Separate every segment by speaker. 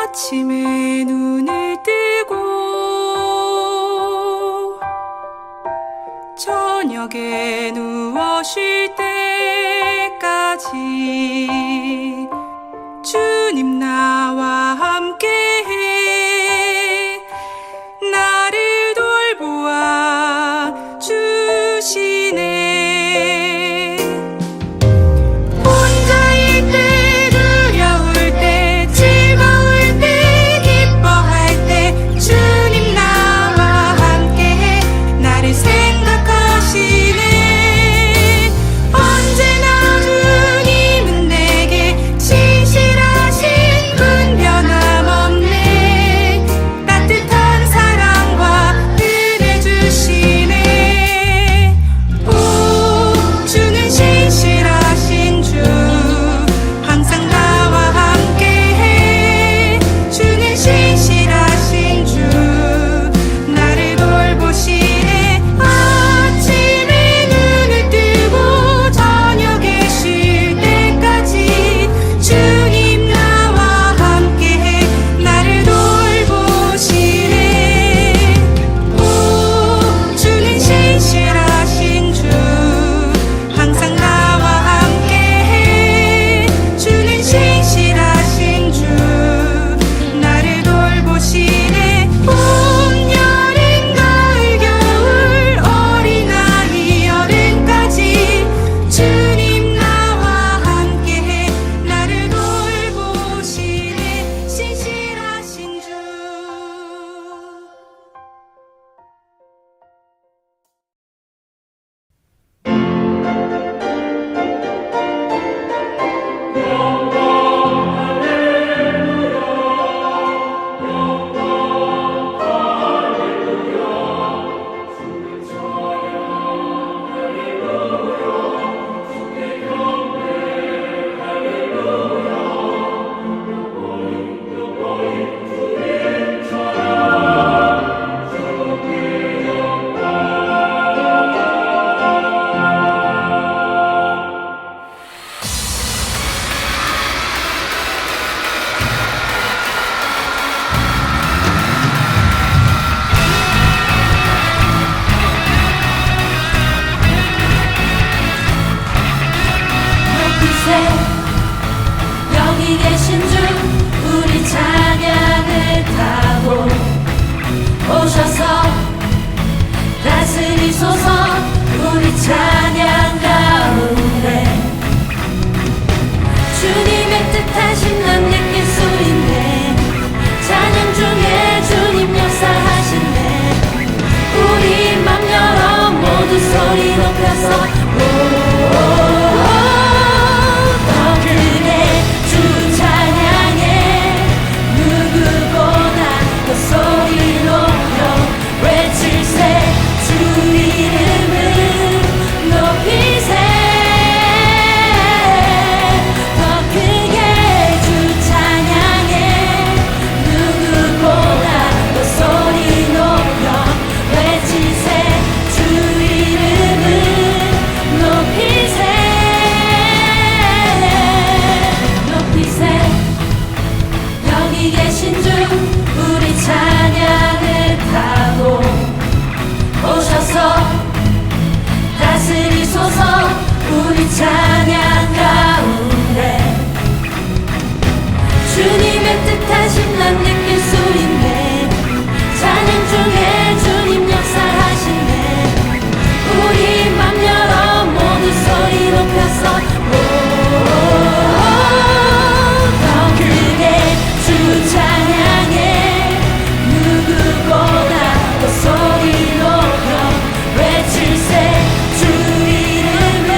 Speaker 1: 아침에 눈을 뜨고 저녁에 누워 쉴 때까지 주님 나와 함께해 나를 돌보아 주시네. 혼자일 때, 두려울 때, 즐거울 때, 기뻐할 때 주님 나와 함께해 나를 생각하시네. 언제나 주님은 내게 신실하신 분 변함없네. 따뜻한 사랑과 은혜 주시네. 오, 주는 신실하신 주 항상 나와 함께해. 주는 신실하신 주 나를 돌보시네. 아침에 눈을 뜨고 저녁에 쉴 때까지 주님 나와 함께해 나를 돌보시네. 오, 주는 신실하신 주 항상 나와 함께해. 주는 신실하신 주 나를 돌보시네. 봄, 여름, 가을, 겨울, 어린아이, 어른까지 주님 나와 함께해 나를 돌보시네. 신실하신 주.
Speaker 2: 여기 계신 주 우리 찬양을 타고 오셔서 다스리소서. 우리 찬양 가운데 주님의 뜻하신 난 느낄 수 있네. 찬양 중에 주님 역사하시네. 우리 맘 열어 모두 소리 높여서 더 크게 주 찬양해. 누구보다 더 소리 높여 외칠세. 주 이름을 높이세. 더 크게 주 찬양해. 누구보다 더 소리 높여 외치세. 주 이름을 높이세. 높이세. 여기 계신 주 우리 찬양을 타고 오셔서 다스리소서. 우리 찬양 가운데 주님의 뜻하신 난 느낄 수 있네. 찬양 중에 주님 역사하시네. 우리 맘 열어 모두 소리 높여서 더 크게 주 찬양해. 누구보다 더 소리 높여 외칠세. 주 이름을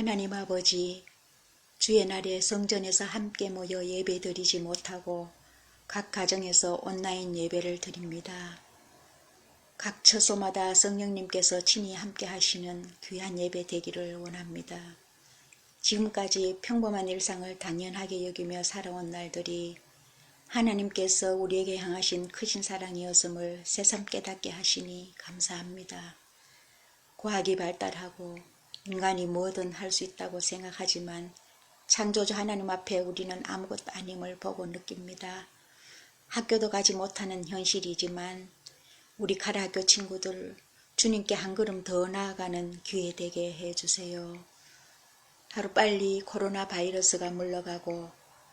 Speaker 3: 하나님 아버지, 주의 날에 성전에서 함께 모여 예배드리지 못하고 각 가정에서 온라인 예배를 드립니다. 각 처소마다 성령님께서 친히 함께 하시는 귀한 예배 되기를 원합니다. 지금까지 평범한 일상을 당연하게 여기며 살아온 날들이 하나님께서 우리에게 향하신 크신 사랑이었음을 새삼 깨닫게 하시니 감사합니다. 과학이 발달하고 인간이 뭐든 할 수 있다고 생각하지만 창조주 하나님 앞에 우리는 아무것도 아님을 보고 느낍니다. 학교도 가지 못하는 현실이지만 우리 가라학교 친구들 주님께 한 걸음 더 나아가는 기회 되게 해주세요. 하루빨리 코로나 바이러스가 물러가고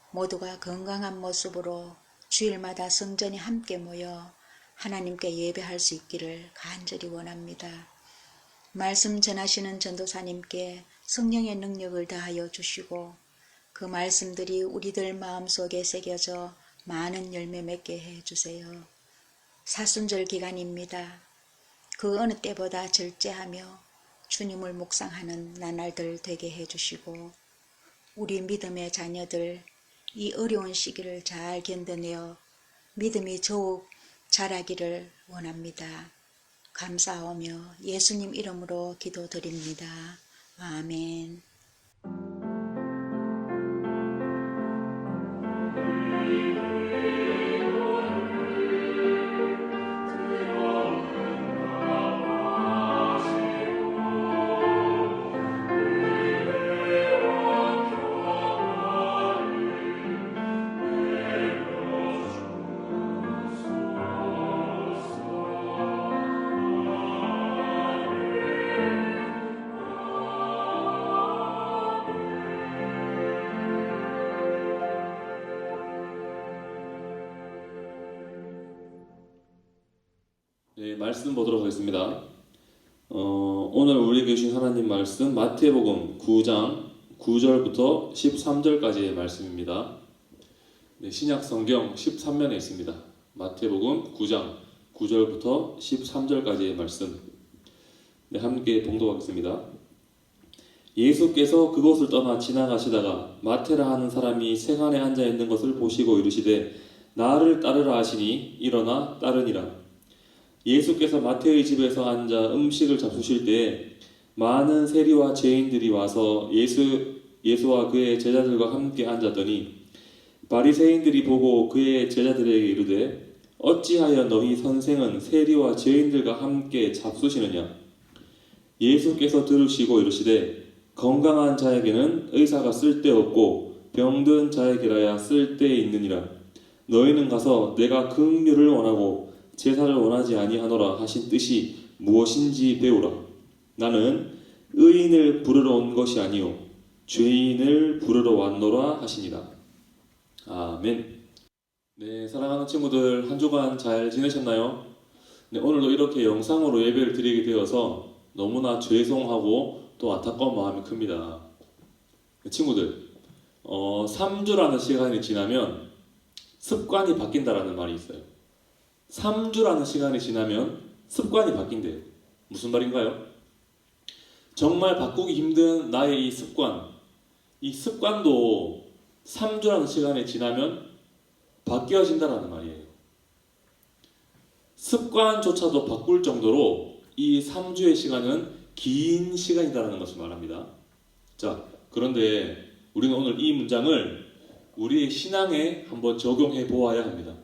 Speaker 3: 모두가 건강한 모습으로 주일마다 성전에 함께 모여 하나님께 예배할 수 있기를 간절히 원합니다. 말씀 전하시는 전도사님께 성령의 능력을 다하여 주시고 그 말씀들이 우리들 마음속에 새겨져 많은 열매 맺게 해주세요. 사순절 기간입니다. 그 어느 때보다 절제하며 주님을 묵상하는 나날들 되게 해주시고 우리 믿음의 자녀들 이 어려운 시기를 잘 견뎌내어 믿음이 더욱 자라기를 원합니다. 감사하며 예수님 이름으로 기도드립니다. 아멘.
Speaker 4: 네, 말씀 보도록 하겠습니다. 오늘 우리에게 주신 하나님 말씀 마태복음 9장 9절부터 13절까지의 말씀입니다. 네, 신약 성경 13면에 있습니다. 마태복음 9장 9절부터 13절까지의 말씀. 네, 함께 봉독하겠습니다. 예수께서 그곳을 떠나 지나가시다가 마태라 하는 사람이 세간에 앉아 있는 것을 보시고 이르시되 나를 따르라 하시니 일어나 따르니라. 예수께서 마태의 집에서 앉아 음식을 잡수실 때에 많은 세리와 죄인들이 와서 예수와 그의 제자들과 함께 앉았더니 바리새인들이 보고 그의 제자들에게 이르되 어찌하여 너희 선생은 세리와 죄인들과 함께 잡수시느냐. 예수께서 들으시고 이르시되 건강한 자에게는 의사가 쓸데없고 병든 자에게라야 쓸데 있느니라. 너희는 가서 내가 긍휼을 원하고 제사를 원하지 아니하노라 하신 뜻이 무엇인지 배우라. 나는 의인을 부르러 온 것이 아니요 죄인을 부르러 왔노라 하시니라. 아멘. 네, 사랑하는 친구들 한 주간 잘 지내셨나요? 네, 오늘도 이렇게 영상으로 예배를 드리게 되어서 너무나 죄송하고 또 안타까운 마음이 큽니다. 친구들, 3주라는 시간이 지나면 습관이 바뀐다라는 말이 있어요. 3주라는 시간이 지나면 습관이 바뀐대요. 무슨 말인가요? 정말 바꾸기 힘든 나의 이 습관도 3주라는 시간이 지나면 바뀌어진다라는 말이에요. 습관조차도 바꿀 정도로 이 3주의 시간은 긴 시간이다라는 것을 말합니다. 자, 그런데 우리는 오늘 이 문장을 우리의 신앙에 한번 적용해 보아야 합니다.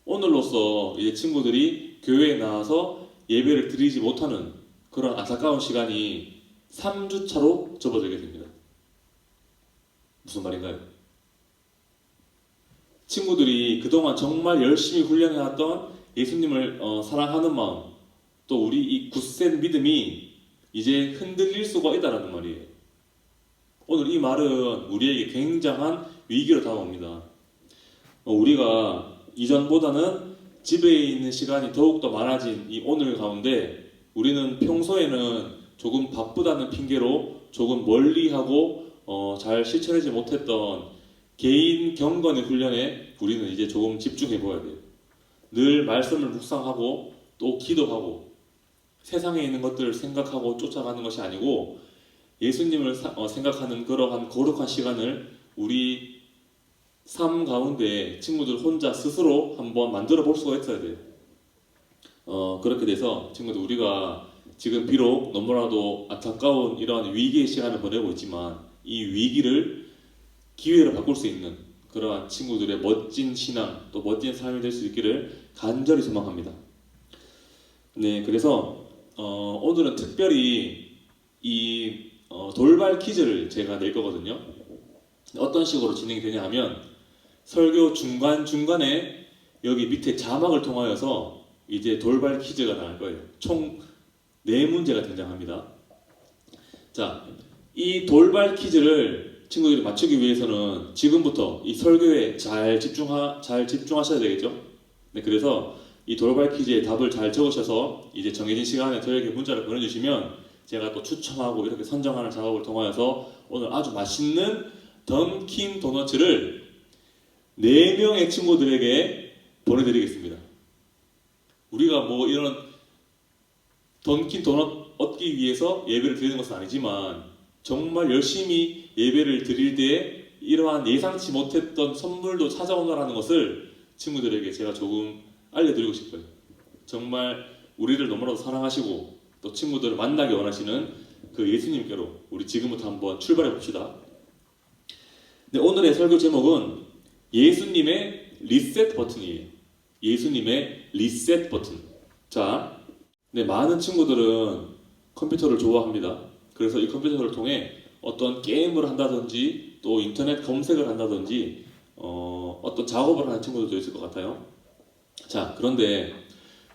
Speaker 4: 오늘로써 이제 친구들이 교회에 나와서 예배를 드리지 못하는 그런 안타까운 시간이 3주차로 접어들게 됩니다. 무슨 말인가요? 친구들이 그동안 정말 열심히 훈련해왔던 예수님을 사랑하는 마음, 또 우리 이 굳센 믿음이 이제 흔들릴 수가 있다는 말이에요. 오늘 이 말은 우리에게 굉장한 위기로 다가옵니다. 우리가 이전보다는 집에 있는 시간이 더욱더 많아진 이 오늘 가운데 우리는 평소에는 조금 바쁘다는 핑계로 조금 멀리하고 잘 실천하지 못했던 개인 경건의 훈련에 우리는 이제 조금 집중해 보아야 돼요. 늘 말씀을 묵상하고 또 기도하고 세상에 있는 것들을 생각하고 쫓아가는 것이 아니고 예수님을 생각하는 그러한 거룩한 시간을 우리 삶 가운데 친구들 혼자 스스로 한번 만들어 볼 수가 있어야 돼요. 그렇게 돼서 친구들 우리가 지금 비록 너무나도 안타까운 이러한 위기의 시간을 보내고 있지만 이 위기를 기회로 바꿀 수 있는 그러한 친구들의 멋진 신앙 또 멋진 삶이 될 수 있기를 간절히 소망합니다. 네, 그래서 오늘은 특별히 이 돌발 퀴즈를 제가 낼 거거든요. 어떤 식으로 진행이 되냐 하면 설교 중간중간에 여기 밑에 자막을 통하여서 이제 돌발 퀴즈가 나올 거예요. 총 4문제가 등장합니다. 자, 이 돌발 퀴즈를 친구들이 맞추기 위해서는 지금부터 이 설교에 잘 집중하셔야 되겠죠? 네, 그래서 이 돌발 퀴즈의 답을 잘 적으셔서 이제 정해진 시간에 저에게 문자를 보내주시면 제가 또 추첨하고 이렇게 선정하는 작업을 통하여서 오늘 아주 맛있는 던킨 도너츠를 4명의 친구들에게 보내드리겠습니다. 우리가 뭐 이런 던킨 도넛 얻기 위해서 예배를 드리는 것은 아니지만 정말 열심히 예배를 드릴 때에 이러한 예상치 못했던 선물도 찾아온다는 것을 친구들에게 제가 조금 알려드리고 싶어요. 정말 우리를 너무나도 사랑하시고 또 친구들을 만나기 원하시는 그 예수님께로 우리 지금부터 한번 출발해 봅시다. 네, 오늘의 설교 제목은 예수님의 리셋 버튼이에요. 예수님의 리셋 버튼. 자, 네, 많은 친구들은 컴퓨터를 좋아합니다. 그래서 이 컴퓨터를 통해 어떤 게임을 한다든지 또 인터넷 검색을 한다든지 어떤 작업을 하는 친구들도 있을 것 같아요. 자, 그런데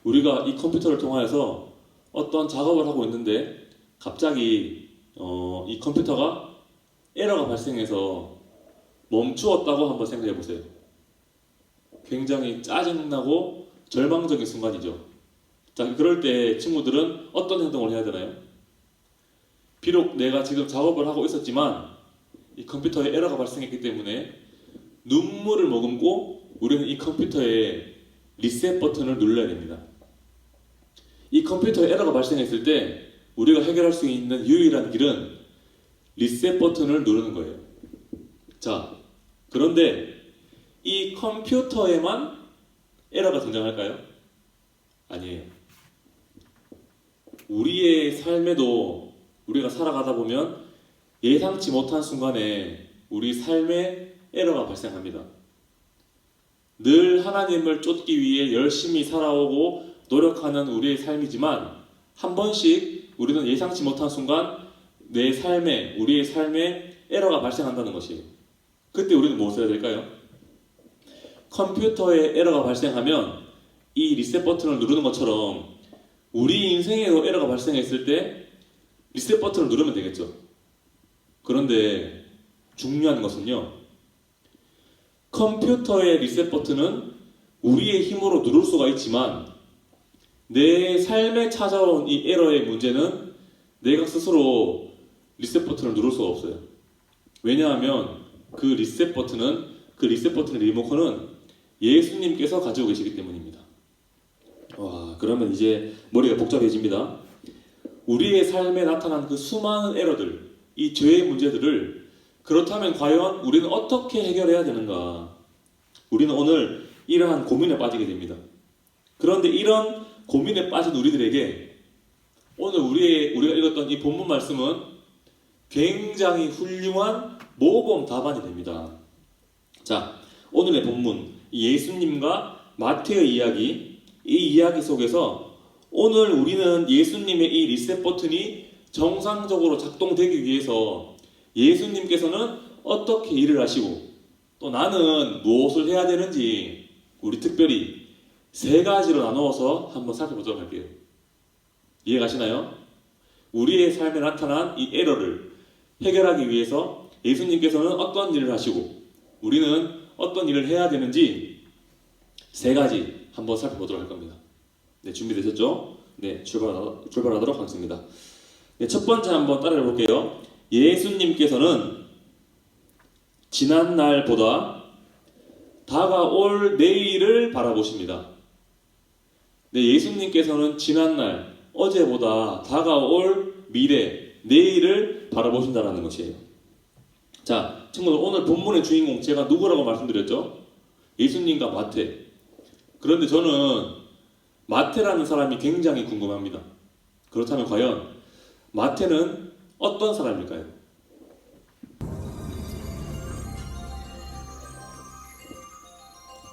Speaker 4: 우리가 이 컴퓨터를 통하여서 어떤 작업을 하고 있는데 갑자기 이 컴퓨터가 에러가 발생해서 멈추었다고 한번 생각해 보세요. 굉장히 짜증나고 절망적인 순간이죠. 자, 그럴 때 친구들은 어떤 행동을 해야 되나요? 비록 내가 지금 작업을 하고 있었지만 이 컴퓨터에 에러가 발생했기 때문에 눈물을 머금고 우리는 이 컴퓨터에 리셋 버튼을 눌러야 됩니다. 이 컴퓨터에 에러가 발생했을 때 우리가 해결할 수 있는 유일한 길은 리셋 버튼을 누르는 거예요. 자, 그런데 이 컴퓨터에만 에러가 등장할까요? 아니에요. 우리의 삶에도 우리가 살아가다 보면 예상치 못한 순간에 우리 삶에 에러가 발생합니다. 늘 하나님을 쫓기 위해 열심히 살아오고 노력하는 우리의 삶이지만 한 번씩 우리는 예상치 못한 순간 내 삶에, 우리의 삶에 에러가 발생한다는 것이에요. 그때 우리는 무엇을 해야 될까요? 컴퓨터에 에러가 발생하면 이 리셋 버튼을 누르는 것처럼 우리 인생에도 에러가 발생했을 때 리셋 버튼을 누르면 되겠죠. 그런데 중요한 것은요, 컴퓨터의 리셋 버튼은 우리의 힘으로 누를 수가 있지만 내 삶에 찾아온 이 에러의 문제는 내가 스스로 리셋 버튼을 누를 수가 없어요. 왜냐하면 그 리셋 버튼의 리모컨은 예수님께서 가지고 계시기 때문입니다. 와, 그러면 이제 머리가 복잡해집니다. 우리의 삶에 나타난 그 수많은 에러들, 이 죄의 문제들을 그렇다면 과연 우리는 어떻게 해결해야 되는가? 우리는 오늘 이러한 고민에 빠지게 됩니다. 그런데 이런 고민에 빠진 우리들에게 오늘 우리가 읽었던 이 본문 말씀은 굉장히 훌륭한 모범 답안이 됩니다. 자, 오늘의 본문 예수님과 마태의 이야기, 이 이야기 속에서 오늘 우리는 예수님의 이 리셋 버튼이 정상적으로 작동되기 위해서 예수님께서는 어떻게 일을 하시고 또 나는 무엇을 해야 되는지 우리 특별히 3가지로 나누어서 한번 살펴보도록 할게요. 이해가시나요? 우리의 삶에 나타난 이 에러를 해결하기 위해서 예수님께서는 어떤 일을 하시고 우리는 어떤 일을 해야 되는지 3가지 한번 살펴보도록 할 겁니다. 네, 준비되셨죠? 네, 출발하도록 하겠습니다. 네, 첫 번째 한번 따라해 볼게요. 예수님께서는 지난 날보다 다가올 내일을 바라보십니다. 네, 예수님께서는 지난 날, 어제보다 다가올 미래, 내일을 바라보신다라는 것이에요. 자, 친구들, 오늘 본문의 주인공 제가 누구라고 말씀드렸죠? 예수님과 마태. 그런데 저는 마태라는 사람이 굉장히 궁금합니다. 그렇다면 과연 마태는 어떤 사람일까요?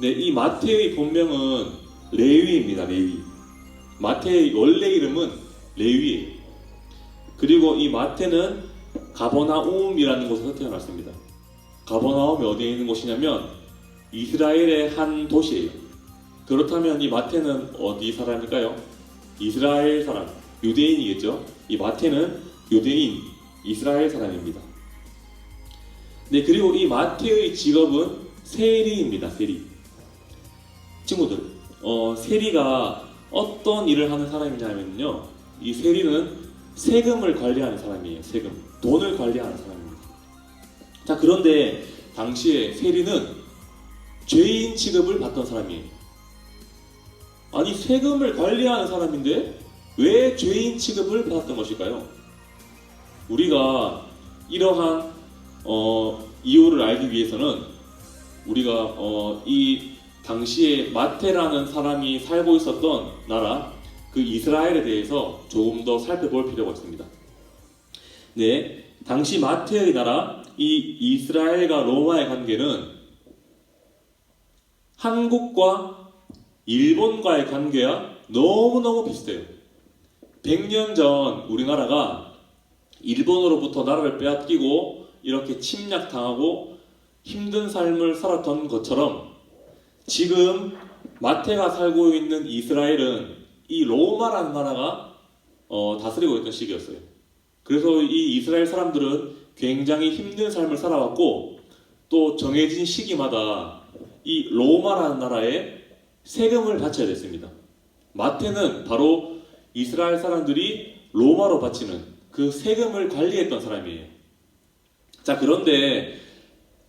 Speaker 4: 네, 이 마태의 본명은 레위입니다. 레위. 마태의 원래 이름은 레위예요. 그리고 이 마태는 가버나움이라는 곳에서 태어났습니다. 가버나움이 어디에 있는 곳이냐면 이스라엘의 한 도시예요. 그렇다면 이 마태는 어디 사람일까요? 이스라엘 사람, 유대인이겠죠? 이 마태는 유대인, 이스라엘 사람입니다. 네, 그리고 이 마태의 직업은 세리입니다. 세리. 친구들, 세리가 어떤 일을 하는 사람이냐면요, 이 세리는 세금을 관리하는 사람이에요. 세금, 돈을 관리하는 사람입니다. 자, 그런데 당시에 세리는 죄인 취급을 받던 사람이에요. 아니, 세금을 관리하는 사람인데 왜 죄인 취급을 받았던 것일까요? 우리가 이러한 이유를 알기 위해서는 우리가 이 당시에 마태라는 사람이 살고 있었던 나라, 그 이스라엘에 대해서 조금 더 살펴볼 필요가 있습니다. 네, 당시 마태의 나라, 이 이스라엘과 로마의 관계는 한국과 일본과의 관계와 너무너무 비슷해요. 100년 전 우리나라가 일본으로부터 나라를 빼앗기고 이렇게 침략당하고 힘든 삶을 살았던 것처럼 지금 마태가 살고 있는 이스라엘은 이 로마라는 나라가 다스리고 있던 시기였어요. 그래서 이 이스라엘 사람들은 굉장히 힘든 삶을 살아왔고 또 정해진 시기마다 이 로마라는 나라에 세금을 바쳐야 됐습니다. 마태는 바로 이스라엘 사람들이 로마로 바치는 그 세금을 관리했던 사람이에요. 자, 그런데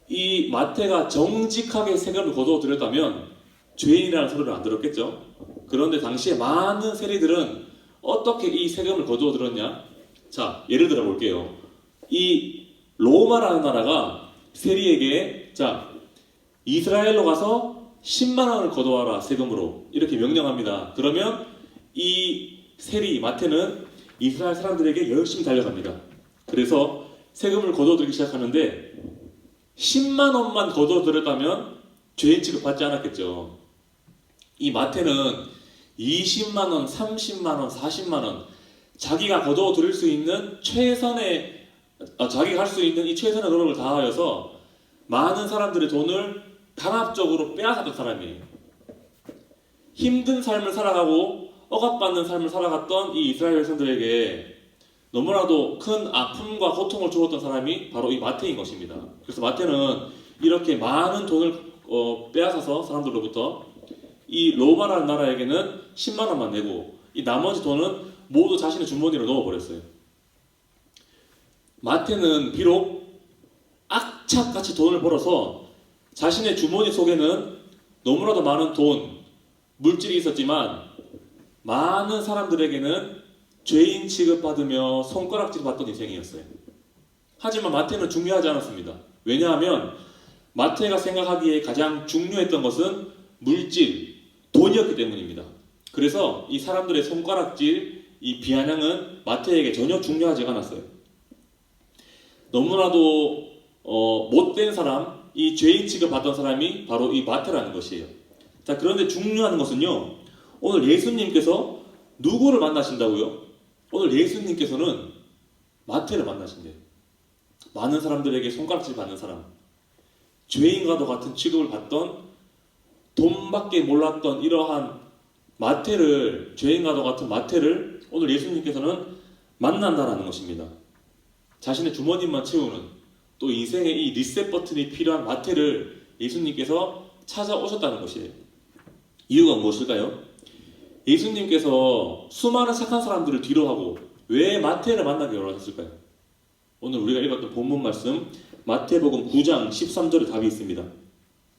Speaker 4: 이 마태가 정직하게 세금을 거둬들였다면 죄인이라는 소리를 안 들었겠죠. 그런데 당시에 많은 세리들은 어떻게 이 세금을 거두어들었냐? 자, 예를 들어 볼게요. 이 로마라는 나라가 세리에게 자, 이스라엘로 가서 10만 원을 거둬와라 세금으로 이렇게 명령합니다. 그러면 이 세리 마태는 이스라엘 사람들에게 열심히 달려갑니다. 그래서 세금을 거둬들이기 시작하는데 10만 원만 거둬들였다면 죄인 취급받지 않았겠죠. 이 마태는 20만 원, 30만 원, 40만 원 자기가 거둬들일 수 있는 최선의 자기가 할 수 있는 이 최선의 노력을 다하여서 많은 사람들의 돈을 강압적으로 빼앗았던 사람이에요. 힘든 삶을 살아가고 억압받는 삶을 살아갔던 이 이스라엘 백성들에게 너무나도 큰 아픔과 고통을 주었던 사람이 바로 이 마태인 것입니다. 그래서 마태는 이렇게 많은 돈을 빼앗아서 사람들로부터 이 로마라는 나라에게는 10만 원만 내고 이 나머지 돈은 모두 자신의 주머니로 넣어버렸어요. 마태는 비록 악착같이 돈을 벌어서 자신의 주머니 속에는 너무나도 많은 돈, 물질이 있었지만 많은 사람들에게는 죄인 취급받으며 손가락질 받던 인생이었어요. 하지만 마태는 중요하지 않았습니다. 왜냐하면 마태가 생각하기에 가장 중요했던 것은 물질, 돈이었기 때문입니다. 그래서 이 사람들의 손가락질, 이 비아냥은 마태에게 전혀 중요하지 않았어요. 너무나도 못된 사람, 이 죄인 취급받던 사람이 바로 이 마태라는 것이에요. 자, 그런데 중요한 것은요, 오늘 예수님께서 누구를 만나신다고요? 오늘 예수님께서는 마태를 만나신대요. 많은 사람들에게 손가락질 받는 사람, 죄인과도 같은 취급을 받던 돈밖에 몰랐던 이러한 마태를, 죄인과도 같은 마태를 오늘 예수님께서는 만난다라는 것입니다. 자신의 주머니만 채우는, 또 인생의 이 리셋 버튼이 필요한 마태를 예수님께서 찾아오셨다는 것이에요. 이유가 무엇일까요? 예수님께서 수많은 착한 사람들을 뒤로하고 왜 마태를 만나게 원하셨을까요? 오늘 우리가 읽었던 본문 말씀 마태복음 9장 13절에 답이 있습니다.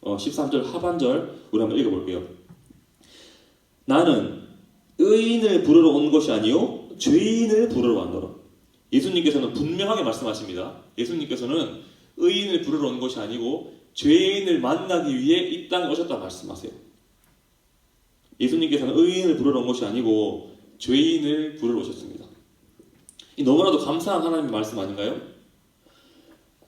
Speaker 4: 13절 하반절 우리 한번 읽어볼게요. 나는 의인을 부르러 온 것이 아니요 죄인을 부르러 왔노라. 예수님께서는 분명하게 말씀하십니다. 예수님께서는 의인을 부르러 온 것이 아니고 죄인을 만나기 위해 이 땅에 오셨다 말씀하세요. 예수님께서는 의인을 부르러 온 것이 아니고 죄인을 부르러 오셨습니다. 이 너무나도 감사한 하나님의 말씀 아닌가요?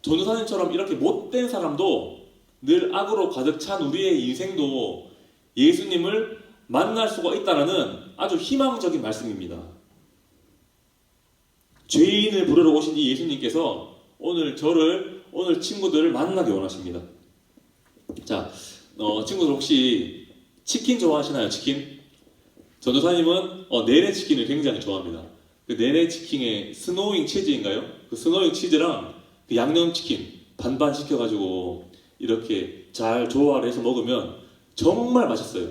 Speaker 4: 전도사님처럼 이렇게 못된 사람도 늘 악으로 가득 찬 우리의 인생도 예수님을 만날 수가 있다는 아주 희망적인 말씀입니다. 죄인을 부르러 오신 이 예수님께서 오늘 친구들을 만나게 원하십니다. 자, 친구들 혹시 치킨 좋아하시나요? 치킨? 전도사님은 내내 치킨을 굉장히 좋아합니다. 그 내내 치킨의 스노잉 치즈인가요? 그 스노잉 치즈랑 그 양념치킨 반반 시켜가지고 이렇게 잘 조화를 해서 먹으면 정말 맛있어요.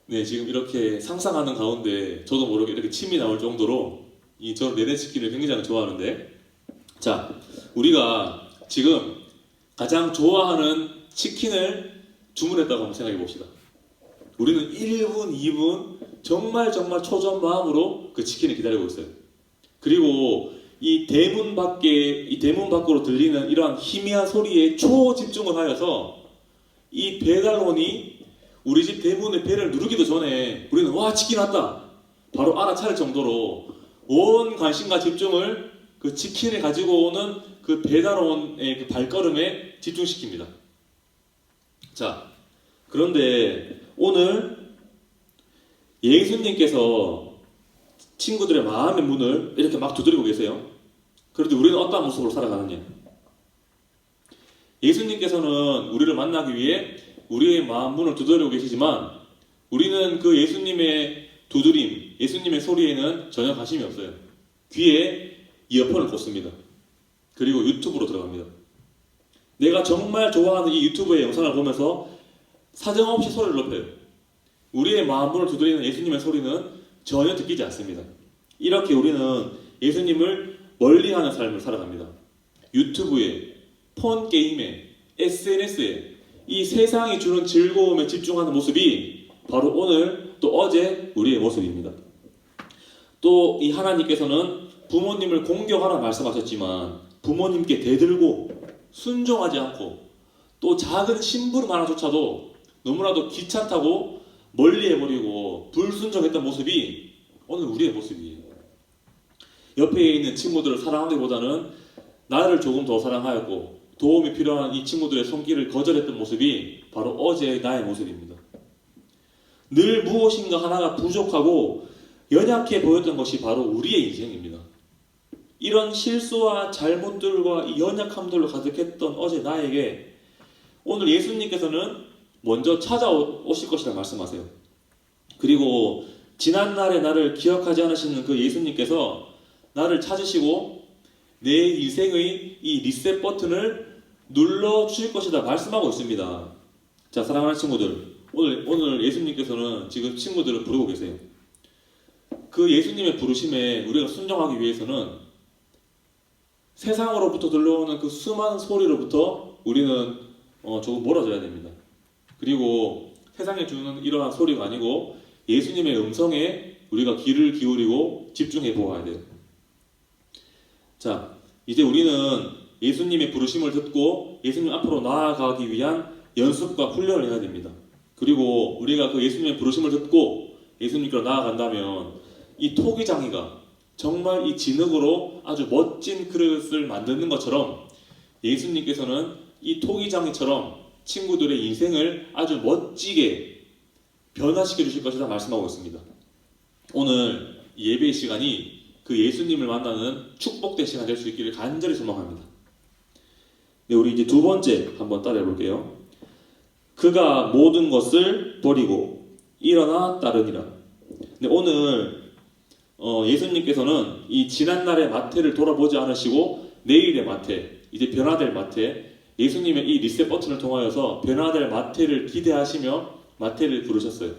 Speaker 4: 네, 지금 이렇게 상상하는 가운데 저도 모르게 이렇게 침이 나올 정도로 저 내내 치킨을 굉장히 좋아하는데, 자, 우리가 지금 가장 좋아하는 치킨을 주문했다고 한번 생각해 봅시다. 우리는 1분, 2분 정말 초전 마음으로 그 치킨을 기다리고 있어요. 그리고 이 대문 밖으로 들리는 이러한 희미한 소리에 초집중을 하여서 이 배달원이 우리 집 대문에 배를 누르기도 전에 우리는 와, 치킨 왔다 바로 알아차릴 정도로 온 관심과 집중을 그 치킨을 가지고 오는 그 배달원의 그 발걸음에 집중시킵니다. 자, 그런데 오늘 예수님께서 친구들의 마음의 문을 이렇게 막 두드리고 계세요. 그런데 우리는 어떠한 모습으로 살아가느냐? 예수님께서는 우리를 만나기 위해 우리의 마음 문을 두드리고 계시지만 우리는 그 예수님의 두드림, 예수님의 소리에는 전혀 관심이 없어요. 귀에 이어폰을 꽂습니다. 그리고 유튜브로 들어갑니다. 내가 정말 좋아하는 이 유튜브의 영상을 보면서 사정없이 소리를 높여요. 우리의 마음 문을 두드리는 예수님의 소리는 전혀 듣기지 않습니다. 이렇게 우리는 예수님을 멀리하는 삶을 살아갑니다. 유튜브에, 폰 게임에, SNS에 이 세상이 주는 즐거움에 집중하는 모습이 바로 오늘 또 어제 우리의 모습입니다. 또 이 하나님께서는 부모님을 공경하라 말씀하셨지만 부모님께 대들고 순종하지 않고 또 작은 심부름 하나조차도 너무나도 귀찮다고 멀리해버리고 불순종했던 모습이 오늘 우리의 모습이에요. 옆에 있는 친구들을 사랑하기보다는 나를 조금 더 사랑하였고 도움이 필요한 이 친구들의 손길을 거절했던 모습이 바로 어제의 나의 모습입니다. 늘 무엇인가 하나가 부족하고 연약해 보였던 것이 바로 우리의 인생입니다. 이런 실수와 잘못들과 이 연약함들로 가득했던 어제 나에게 오늘 예수님께서는 먼저 찾아오실 것이라 말씀하세요. 그리고 지난날의 나를 기억하지 않으시는 그 예수님께서 나를 찾으시고 내 인생의 이 리셋 버튼을 눌러주실 것이다 말씀하고 있습니다. 자, 사랑하는 친구들, 오늘 예수님께서는 지금 친구들을 부르고 계세요. 그 예수님의 부르심에 우리가 순종하기 위해서는 세상으로부터 들려오는 그 수많은 소리로부터 우리는 조금 멀어져야 됩니다. 그리고 세상에 주는 이러한 소리가 아니고 예수님의 음성에 우리가 귀를 기울이고 집중해 보아야 돼요. 자, 이제 우리는 예수님의 부르심을 듣고 예수님 앞으로 나아가기 위한 연습과 훈련을 해야 됩니다. 그리고 우리가 그 예수님의 부르심을 듣고 예수님께로 나아간다면 이 토기장이가 정말 이 진흙으로 아주 멋진 그릇을 만드는 것처럼 예수님께서는 이 토기장이처럼 친구들의 인생을 아주 멋지게 변화시켜 주실 것이라 말씀하고 있습니다. 오늘 예배의 시간이 그 예수님을 만나는 축복된 시간 될 수 있기를 간절히 소망합니다. 네, 우리 이제 두 번째 한번 따라해 볼게요. 그가 모든 것을 버리고 일어나 따르니라. 네, 오늘 예수님께서는 이 지난날의 마태를 돌아보지 않으시고 내일의 마태, 이제 변화될 마태, 예수님의 이 리셋 버튼을 통하여서 변화될 마태를 기대하시며 마태를 부르셨어요.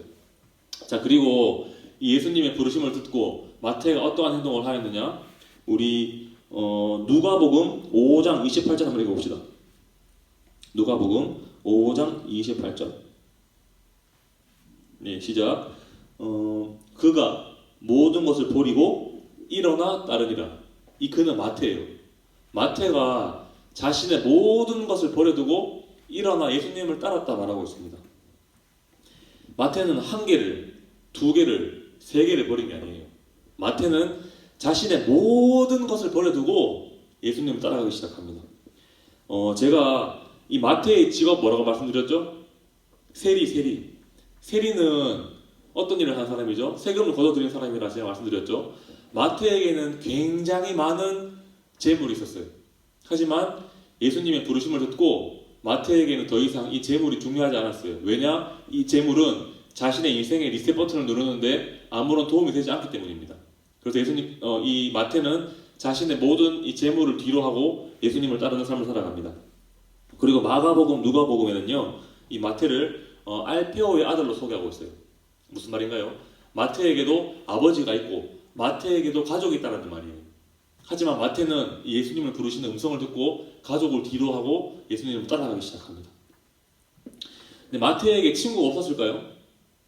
Speaker 4: 자, 그리고 이 예수님의 부르심을 듣고 마태가 어떠한 행동을 하였느냐? 우리 누가복음 5장 28절 한번 읽어봅시다. 누가복음 5장 28절. 네, 시작. 그가 모든 것을 버리고 일어나 따르니라. 이 그는 마태예요. 마태가 자신의 모든 것을 버려두고 일어나 예수님을 따랐다 말하고 있습니다. 마태는 한 개를, 두 개를, 세 개를 버린 게 아니에요. 마태는 자신의 모든 것을 버려두고 예수님을 따라가기 시작합니다. 제가 이 마태의 직업 뭐라고 말씀드렸죠? 세리. 세리는 어떤 일을 하는 사람이죠? 세금을 걷어들이는 사람이라 제가 말씀드렸죠. 마태에게는 굉장히 많은 재물이 있었어요. 하지만 예수님의 부르심을 듣고 마태에게는 더 이상 이 재물이 중요하지 않았어요. 왜냐? 이 재물은 자신의 인생의 리셋 버튼을 누르는데 아무런 도움이 되지 않기 때문입니다. 그래서 이 마태는 자신의 모든 이 재물을 뒤로 하고 예수님을 따르는 삶을 살아갑니다. 그리고 마가복음, 누가복음에는요, 이 마태를 알페오의 아들로 소개하고 있어요. 무슨 말인가요? 마태에게도 아버지가 있고 마태에게도 가족이 있다는 말이에요. 하지만 마태는 예수님을 부르시는 음성을 듣고 가족을 뒤로 하고 예수님을 따라가기 시작합니다. 근데 마태에게 친구가 없었을까요?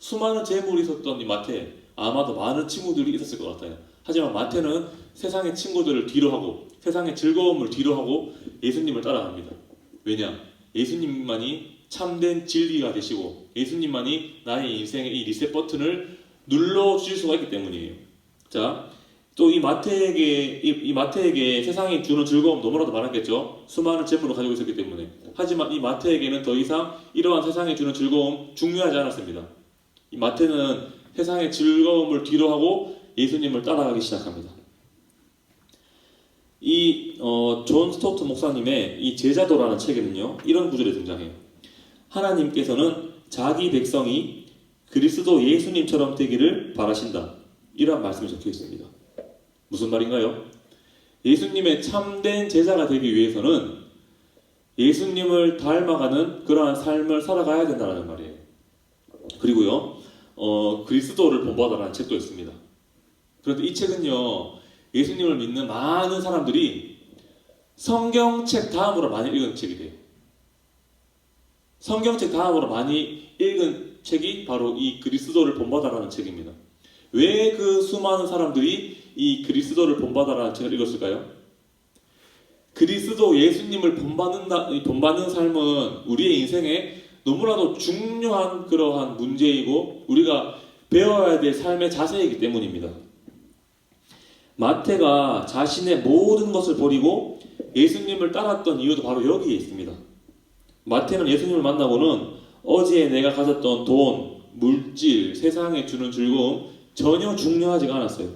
Speaker 4: 수많은 재물이 있었던 이 마태, 아마도 많은 친구들이 있었을 것 같아요. 하지만 마태는 세상의 친구들을 뒤로 하고 세상의 즐거움을 뒤로 하고 예수님을 따라갑니다. 왜냐? 예수님만이 참된 진리가 되시고 예수님만이 나의 인생의 이 리셋 버튼을 눌러주실 수가 있기 때문이에요. 자, 또 이 마태에게 세상이 주는 즐거움 너무나도 많았겠죠. 수많은 재물을 가지고 있었기 때문에. 하지만 이 마태에게는 더 이상 이러한 세상이 주는 즐거움 중요하지 않았습니다. 이 마태는 세상의 즐거움을 뒤로 하고 예수님을 따라가기 시작합니다. 존 스토트 목사님의 이 제자도라는 책에는요, 이런 구절이 등장해요. 하나님께서는 자기 백성이 그리스도 예수님처럼 되기를 바라신다. 이런 말씀이 적혀 있습니다. 무슨 말인가요? 예수님의 참된 제자가 되기 위해서는 예수님을 닮아가는 그러한 삶을 살아가야 된다는 말이에요. 그리고요, 그리스도를 본받아라는 책도 있습니다. 그런데 이 책은요, 예수님을 믿는 많은 사람들이 성경책 다음으로 많이 읽은 책이래요. 성경책 다음으로 많이 읽은 책이 바로 이 그리스도를 본받아라는 책입니다. 왜 그 수많은 사람들이 이 그리스도를 본받아라는 책을 읽었을까요? 그리스도 예수님을 본받는 삶은 우리의 인생에 너무나도 중요한 그러한 문제이고 우리가 배워야 될 삶의 자세이기 때문입니다. 마태가 자신의 모든 것을 버리고 예수님을 따랐던 이유도 바로 여기에 있습니다. 마태는 예수님을 만나고는 어제 내가 가졌던 돈, 물질, 세상에 주는 즐거움 전혀 중요하지가 않았어요.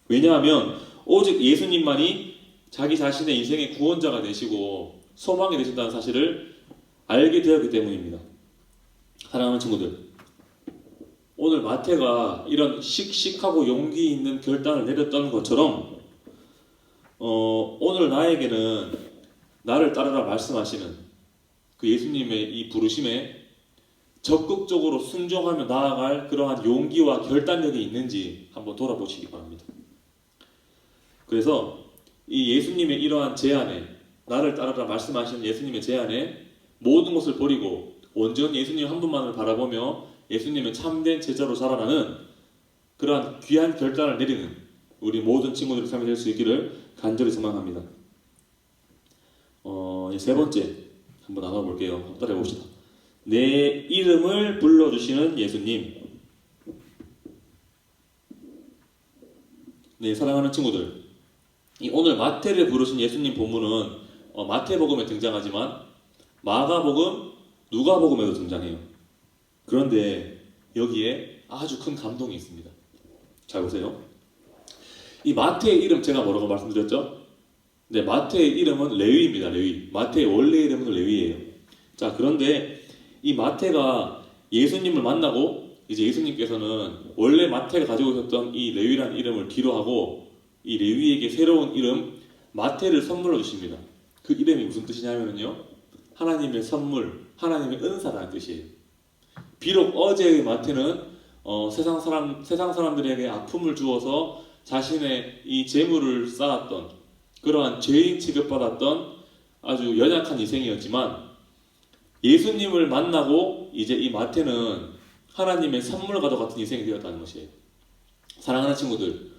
Speaker 4: 왜냐하면 오직 예수님만이 자기 자신의 인생의 구원자가 되시고 소망이 되신다는 사실을 알게 되었기 때문입니다. 사랑하는 친구들, 오늘 마태가 이런 씩씩하고 용기 있는 결단을 내렸던 것처럼 오늘 나에게는 나를 따르라 말씀하시는 그 예수님의 이 부르심에 적극적으로 순종하며 나아갈 그러한 용기와 결단력이 있는지 한번 돌아보시기 바랍니다. 그래서 이 예수님의 이러한 제안에, 나를 따르라 말씀하시는 예수님의 제안에 모든 것을 버리고 온전히 예수님 한 분만을 바라보며 예수님의 참된 제자로 자라나는 그러한 귀한 결단을 내리는 우리 모든 친구들의 삶이 될 수 있기를 간절히 소망합니다. 세 번째 한번 나눠볼게요. 따라해 봅시다. 내 이름을 불러주시는 예수님. 네, 사랑하는 친구들, 오늘 마태를 부르신 예수님 본문은 마태복음에 등장하지만 마가복음, 누가복음에도 등장해요. 그런데 여기에 아주 큰 감동이 있습니다. 잘 보세요. 이 마태의 이름 제가 뭐라고 말씀드렸죠? 네, 마태의 이름은 레위입니다. 레위. 마태의 원래 이름은 레위예요. 자, 그런데 이 마태가 예수님을 만나고 이제 예수님께서는 원래 마태가 가지고 있었던 이 레위라는 이름을 뒤로 하고 이 레위에게 새로운 이름 마태를 선물로 주십니다. 그 이름이 무슨 뜻이냐면요, 하나님의 선물, 하나님의 은사라는 뜻이에요. 비록 어제의 마태는 세상 사람들에게 아픔을 주어서 자신의 이 재물을 쌓았던 그러한 죄인 취급받았던 아주 연약한 인생이었지만 예수님을 만나고 이제 이 마태는 하나님의 선물과도 같은 인생이 되었다는 것이에요. 사랑하는 친구들,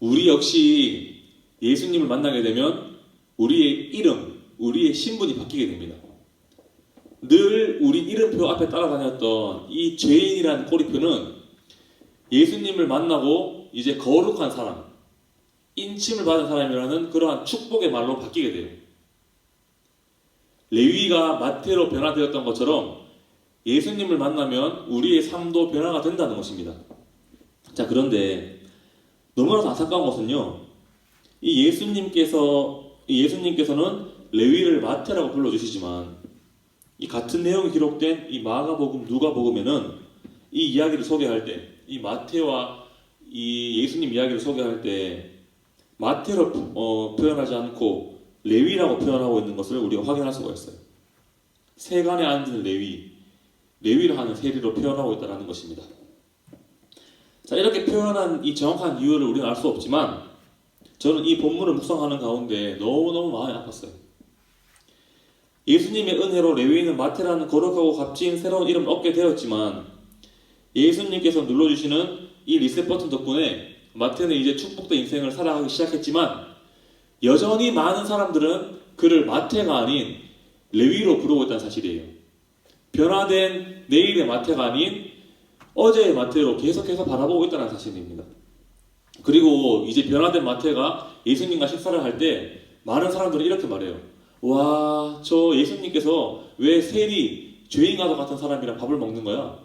Speaker 4: 우리 역시 예수님을 만나게 되면 우리의 이름, 우리의 신분이 바뀌게 됩니다. 늘 우리 이름표 앞에 따라다녔던 이 죄인이라는 꼬리표는 예수님을 만나고 이제 거룩한 사람, 인침을 받은 사람이라는 그러한 축복의 말로 바뀌게 돼요. 레위가 마태로 변화되었던 것처럼 예수님을 만나면 우리의 삶도 변화가 된다는 것입니다. 자, 그런데 너무나도 안타까운 것은요, 이 예수님께서는 레위를 마태라고 불러주시지만 이 같은 내용이 기록된 이 마가복음, 누가복음에는 이 이야기를 소개할 때, 이 마태와 이 예수님 이야기를 소개할 때 마태로 표현하지 않고 레위라고 표현하고 있는 것을 우리가 확인할 수가 있어요. 세간에 앉은 레위를 하는 세리로 표현하고 있다는 것입니다. 자, 이렇게 표현한 이 정확한 이유를 우리는 알 수 없지만 저는 이 본문을 묵상하는 가운데 너무너무 마음이 아팠어요. 예수님의 은혜로 레위인은 마태라는 거룩하고 값진 새로운 이름을 얻게 되었지만 예수님께서 눌러주시는 이 리셋 버튼 덕분에 마태는 이제 축복된 인생을 살아가기 시작했지만 여전히 많은 사람들은 그를 마태가 아닌 레위로 부르고 있다는 사실이에요. 변화된 내일의 마태가 아닌 어제의 마태로 계속해서 바라보고 있다는 사실입니다. 그리고 이제 변화된 마태가 예수님과 식사를 할 때 많은 사람들은 이렇게 말해요. 와, 저 예수님께서 왜 세리, 죄인과도 같은 사람이랑 밥을 먹는 거야?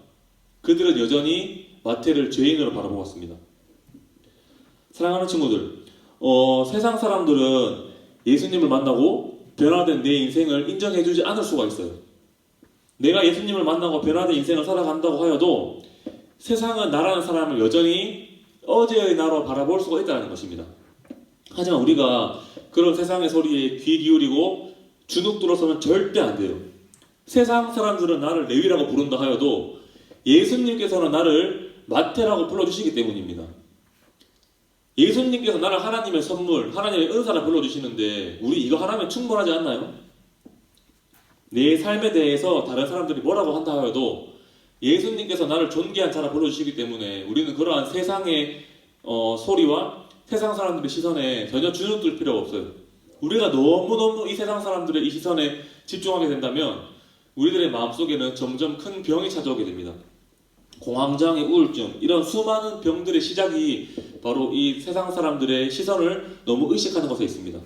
Speaker 4: 그들은 여전히 마태를 죄인으로 바라보고 있습니다. 사랑하는 친구들, 세상 사람들은 예수님을 만나고 변화된 내 인생을 인정해주지 않을 수가 있어요. 내가 예수님을 만나고 변화된 인생을 살아간다고 하여도 세상은 나라는 사람을 여전히 어제의 나로 바라볼 수가 있다는 것입니다. 하지만 우리가 그런 세상의 소리에 귀 기울이고 주눅 들어서는 절대 안 돼요. 세상 사람들은 나를 레위라고 부른다 하여도 예수님께서는 나를 마태라고 불러주시기 때문입니다. 예수님께서 나를 하나님의 선물, 하나님의 은사라 불러주시는데 우리 이거 하나면 충분하지 않나요? 내 삶에 대해서 다른 사람들이 뭐라고 한다 하여도 예수님께서 나를 존귀한 자라 불러주시기 때문에 우리는 그러한 세상의 소리와 세상 사람들의 시선에 전혀 주눅들 필요가 없어요. 우리가 너무너무 이 세상 사람들의 이 시선에 집중하게 된다면 우리들의 마음속에는 점점 큰 병이 찾아오게 됩니다. 공황장애, 우울증, 이런 수많은 병들의 시작이 바로 이 세상 사람들의 시선을 너무 의식하는 것에 있습니다.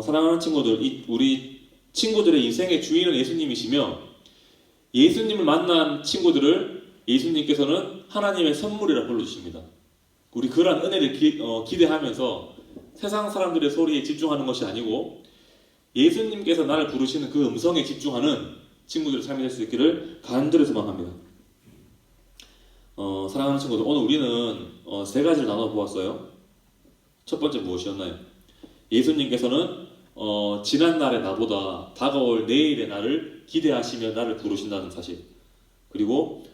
Speaker 4: 사랑하는 친구들, 우리 친구들의 인생의 주인은 예수님이시며 예수님을 만난 친구들을 예수님께서는 하나님의 선물이라 불러주십니다. 우리 그러한 은혜를 기대하면서 세상 사람들의 소리에 집중하는 것이 아니고 예수님께서 나를 부르시는 그 음성에 집중하는 친구들의 삶이 될 수 있기를 간절히 소망합니다. 사랑하는 친구들, 오늘 우리는 세 가지를 나눠 보았어요. 첫 번째 무엇이었나요? 예수님께서는 지난 날의 나보다 다가올 내일의 나를 기대하시며 나를 부르신다는 사실. 그리고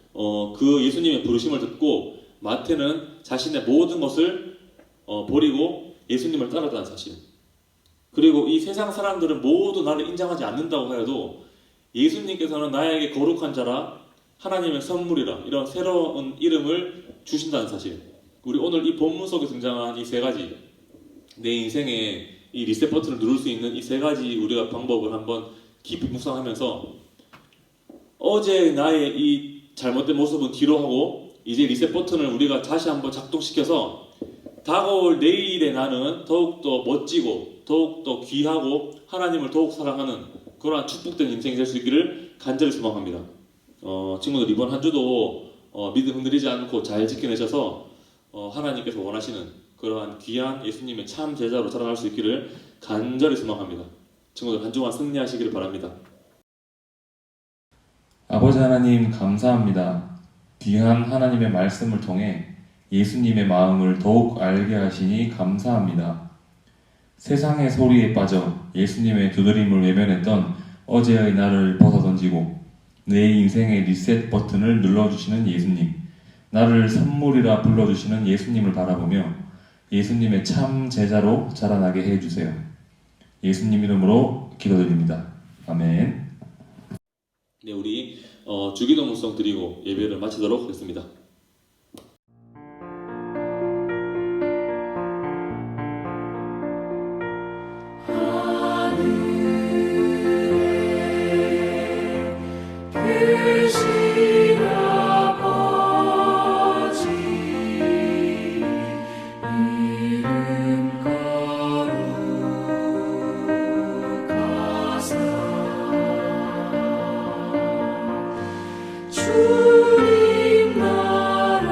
Speaker 4: 그 예수님의 부르심을 듣고 마태는 자신의 모든 것을 버리고 예수님을 따랐다는 사실. 그리고 이 세상 사람들은 모두 나를 인정하지 않는다고 하여도 예수님께서는 나에게 거룩한 자라, 하나님의 선물이라, 이런 새로운 이름을 주신다는 사실. 우리 오늘 이 본문 속에 등장한 이 세 가지, 내 인생에 이 리셋 버튼을 누를 수 있는 이 세 가지 우리가 방법을 한번 깊이 묵상하면서 어제 나의 이 잘못된 모습은 뒤로 하고 이제 리셋 버튼을 우리가 다시 한번 작동시켜서 다가올 내일의 나는 더욱더 멋지고 더욱더 귀하고 하나님을 더욱 사랑하는 그러한 축복된 인생이 될 수 있기를 간절히 소망합니다. 친구들, 이번 한 주도 믿음 흔들리지 않고 잘 지켜내셔서 하나님께서 원하시는 그러한 귀한 예수님의 참 제자로 자라날 수 있기를 간절히 소망합니다. 친구들, 한 주간 승리하시기를 바랍니다.
Speaker 5: 아버지 하나님, 감사합니다. 귀한 하나님의 말씀을 통해 예수님의 마음을 더욱 알게 하시니 감사합니다. 세상의 소리에 빠져 예수님의 두드림을 외면했던 어제의 나를 벗어던지고 내 인생의 리셋 버튼을 눌러주시는 예수님, 나를 선물이라 불러주시는 예수님을 바라보며 예수님의 참 제자로 자라나게 해주세요. 예수님 이름으로 기도드립니다. 아멘.
Speaker 4: 네, 우리 주기도 문성 드리고 예배를 마치도록 하겠습니다.
Speaker 2: 주님 나라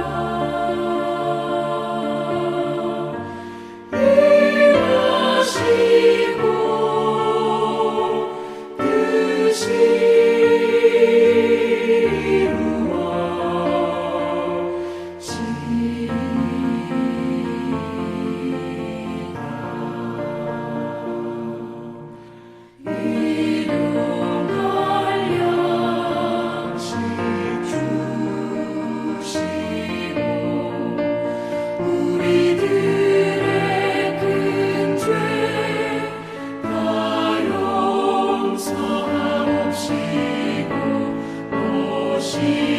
Speaker 2: 일하시고 뜻이 일용할 양식 주시고 우리들의 큰 죄 다 용서하옵시고 오시